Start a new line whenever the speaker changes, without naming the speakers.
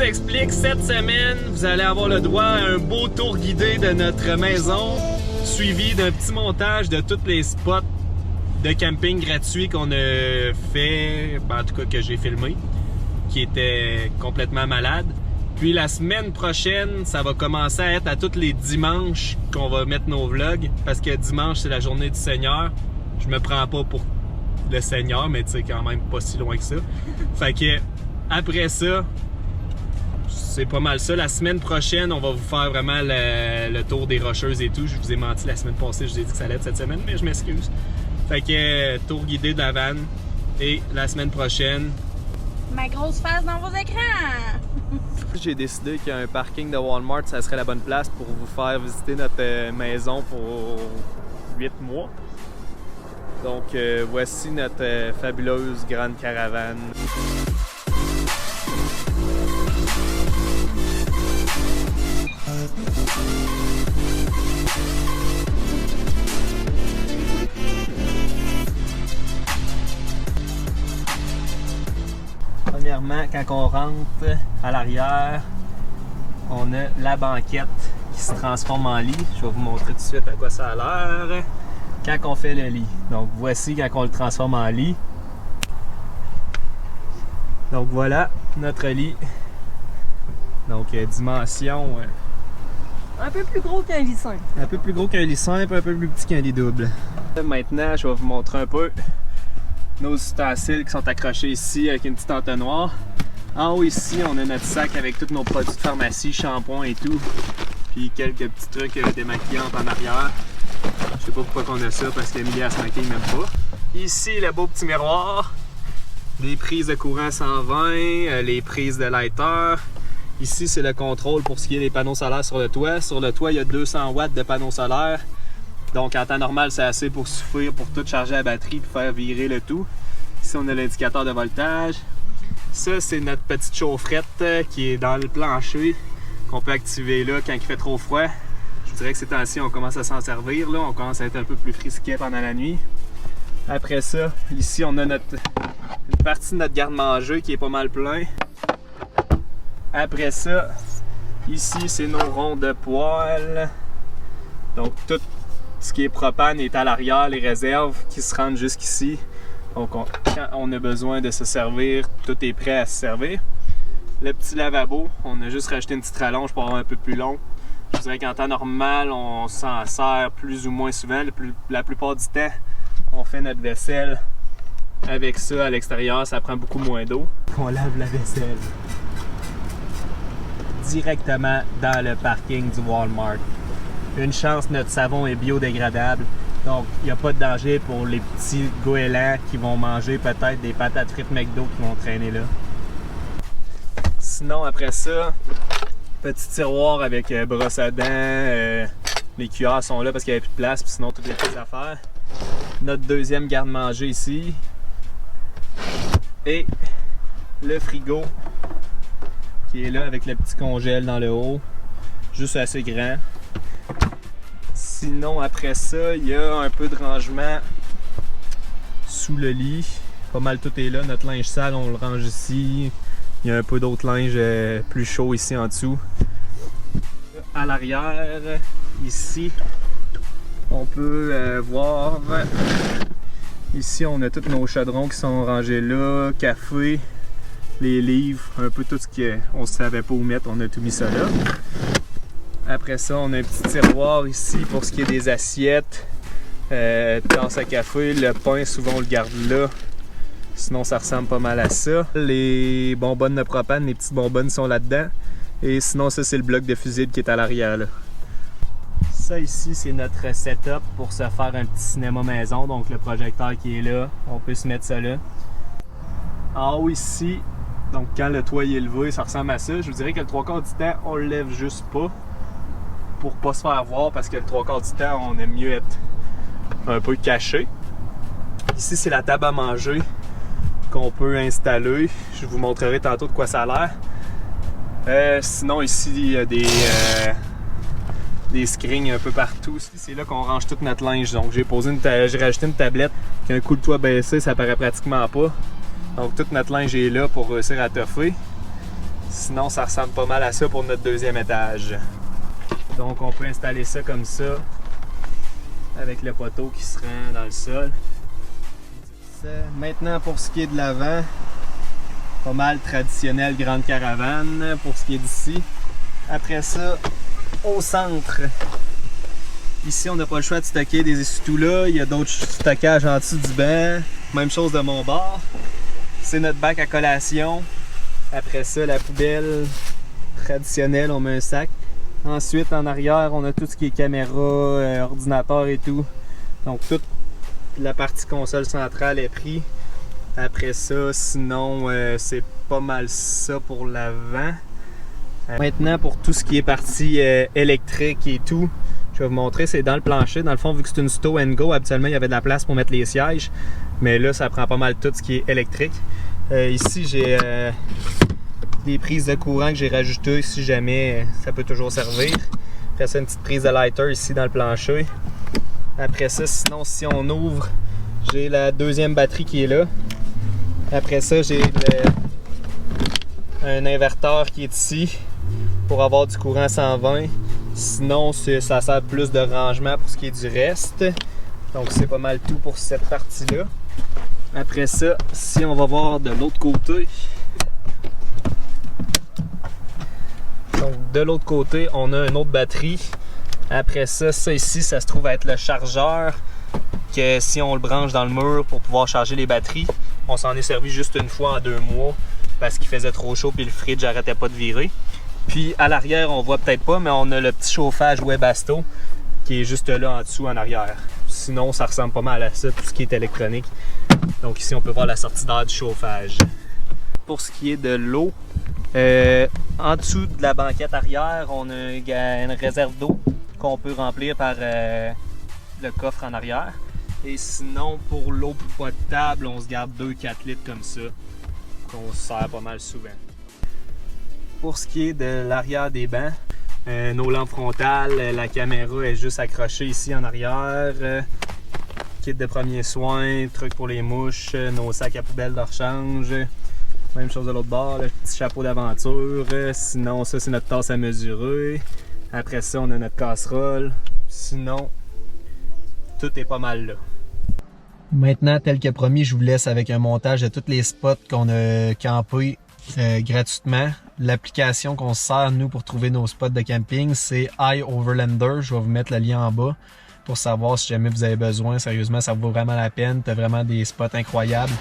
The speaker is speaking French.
explique, cette semaine, vous allez avoir le droit à un beau tour guidé de notre maison, suivi d'un petit montage de tous les spots de camping gratuits qu'on a fait, en tout cas que j'ai filmé, qui était complètement malade. Puis la semaine prochaine, ça va commencer à être à tous les dimanches qu'on va mettre nos vlogs, parce que dimanche c'est la journée du Seigneur. Je me prends pas pour le Seigneur, mais tu sais quand même pas si loin que ça. Fait que après ça, c'est pas mal ça. La semaine prochaine, on va vous faire vraiment le tour des Rocheuses et tout. Je vous ai menti la semaine passée, je vous ai dit que ça allait être cette semaine, mais je m'excuse. Fait que tour guidé de la vanne. Et la semaine prochaine,
ma grosse face dans vos écrans!
j'ai décidé qu'un parking de Walmart, ça serait la bonne place pour vous faire visiter notre maison pour 8 mois. Donc voici notre fabuleuse grande caravane. Premièrement, quand on rentre à l'arrière, on a la banquette qui se transforme en lit. Je vais vous montrer tout de suite à quoi ça a l'air quand on fait le lit. Donc voici quand on le transforme en lit. Donc voilà notre lit. Donc dimension
un peu plus gros qu'un lit simple.
un peu plus gros qu'un lit simple, un peu plus petit qu'un lit double. Maintenant, je vais vous montrer un peu nos ustensiles qui sont accrochés ici avec une petite entonnoir. En haut ici, on a notre sac avec tous nos produits de pharmacie, shampoing et tout. Puis quelques petits trucs démaquillants en arrière. Je sais pas pourquoi on a ça, parce qu'Emilie elle se maquille même pas. Ici, le beau petit miroir. Des prises de courant 120, les prises de lighter. Ici, c'est le contrôle pour ce qui est des panneaux solaires sur le toit. Sur le toit, il y a 200 watts de panneaux solaires. Donc en temps normal, c'est assez pour suffire pour tout charger la batterie et faire virer le tout. Ici, on a l'indicateur de voltage. Ça, c'est notre petite chaufferette qui est dans le plancher, qu'on peut activer là quand il fait trop froid. Je dirais que ces temps-ci, on commence à s'en servir. Là. On commence à être un peu plus frisquet pendant la nuit. Après ça, ici, on a une partie de notre garde-manger qui est pas mal plein. Après ça, ici, c'est nos ronds de poêle. Donc, tout ce qui est propane est à l'arrière, les réserves qui se rendent jusqu'ici. Donc, quand on a besoin de se servir, tout est prêt à se servir. Le petit lavabo, on a juste rajouté une petite rallonge pour avoir un peu plus long. Je dirais qu'en temps normal, on s'en sert plus ou moins souvent. La plupart du temps, on fait notre vaisselle avec ça à l'extérieur. Ça prend beaucoup moins d'eau. On lave la vaisselle directement dans le parking du Walmart. Une chance, notre savon est biodégradable. Donc, il n'y a pas de danger pour les petits goélands qui vont manger peut-être des patates frites McDo qui vont traîner là. Sinon, après ça, petit tiroir avec brosse à dents. Les cuillères sont là parce qu'il n'y avait plus de place, puis sinon, toutes les petites affaires. Notre deuxième garde-manger ici. Et le frigo qui est là avec le petit congèle dans le haut. Juste assez grand. Sinon, après ça, il y a un peu de rangement sous le lit. Pas mal tout est là. Notre linge sale, on le range ici. Il y a un peu d'autre linge plus chaud ici en dessous. À l'arrière, ici, on peut voir. Ici, on a tous nos chaudrons qui sont rangés là. Café, les livres, un peu tout ce qu'on ne savait pas où mettre. On a tout mis ça là. Après ça, on a un petit tiroir ici pour ce qui est des assiettes, tasse à café, le pain, souvent on le garde là. Sinon, ça ressemble pas mal à ça. Les bonbonnes de propane, les petites bonbonnes sont là-dedans. Et sinon, ça, c'est le bloc de fusible qui est à l'arrière là. Ça ici, c'est notre setup pour se faire un petit cinéma maison. Donc le projecteur qui est là, on peut se mettre ça là. En haut ici, donc quand le toit est élevé, ça ressemble à ça. Je vous dirais que le 3/4 du temps, on le lève juste pas pour pas se faire voir, parce que le 3/4 du temps, on aime mieux être un peu caché. Ici, c'est la table à manger qu'on peut installer. Je vous montrerai tantôt de quoi ça a l'air. Sinon, ici, il y a des screens un peu partout. C'est là qu'on range tout notre linge. Donc, j'ai rajouté une tablette qu'un coup de toit baissé, ça paraît pratiquement pas. Donc, tout notre linge est là pour réussir à toffer. Sinon, ça ressemble pas mal à ça pour notre deuxième étage. Donc, on peut installer ça comme ça, avec le poteau qui se rend dans le sol. Maintenant, pour ce qui est de l'avant, pas mal traditionnel grande caravane pour ce qui est d'ici. Après ça, au centre, ici on n'a pas le choix de stocker des essuie-tout là. Il y a d'autres stockages en dessous du banc. Même chose de mon bord. C'est notre bac à collation. Après ça, la poubelle traditionnelle, on met un sac. Ensuite, en arrière, on a tout ce qui est caméra, ordinateur et tout. Donc toute la partie console centrale est prise. Après ça, sinon, c'est pas mal ça pour l'avant. Maintenant, pour tout ce qui est partie électrique et tout, je vais vous montrer, c'est dans le plancher. Dans le fond, vu que c'est une Stow & Go, habituellement, il y avait de la place pour mettre les sièges. Mais là, ça prend pas mal tout ce qui est électrique. Ici, j'ai des prises de courant que j'ai rajoutées si jamais ça peut toujours servir. Après ça, une petite prise de lighter ici dans le plancher. Après ça, sinon, si on ouvre, j'ai la deuxième batterie qui est là. Après ça, j'ai un inverteur qui est ici pour avoir du courant 120. Sinon, ça sert plus de rangement pour ce qui est du reste. Donc, c'est pas mal tout pour cette partie-là. Après ça, si on va voir de l'autre côté. Donc, de l'autre côté, on a une autre batterie. Après ça, ça ici, ça se trouve être le chargeur. Que si on le branche dans le mur pour pouvoir charger les batteries, on s'en est servi juste une fois en 2 mois parce qu'il faisait trop chaud puis le fridge n'arrêtait pas de virer. Puis à l'arrière, on voit peut-être pas, mais on a le petit chauffage Webasto qui est juste là en dessous en arrière. Sinon, ça ressemble pas mal à ça, tout ce qui est électronique. Donc ici, on peut voir la sortie d'air du chauffage. Pour ce qui est de l'eau, en dessous de la banquette arrière, on a une réserve d'eau qu'on peut remplir par le coffre en arrière. Et sinon, pour l'eau potable, on se garde 2-4 litres comme ça, qu'on se sert pas mal souvent. Pour ce qui est de l'arrière des bancs, nos lampes frontales, la caméra est juste accrochée ici en arrière. Kit de premiers soins, trucs pour les mouches, nos sacs à poubelle de rechange. Même chose de l'autre bord, le petit chapeau d'aventure. Sinon, ça c'est notre tasse à mesurer. Après ça, on a notre casserole. Sinon, tout est pas mal là. Maintenant, tel que promis, je vous laisse avec un montage de tous les spots qu'on a campés gratuitement. L'application qu'on se sert, nous, pour trouver nos spots de camping, c'est iOverlander. Je vais vous mettre le lien en bas pour savoir si jamais vous avez besoin. Sérieusement, ça vaut vraiment la peine. Tu as vraiment des spots incroyables.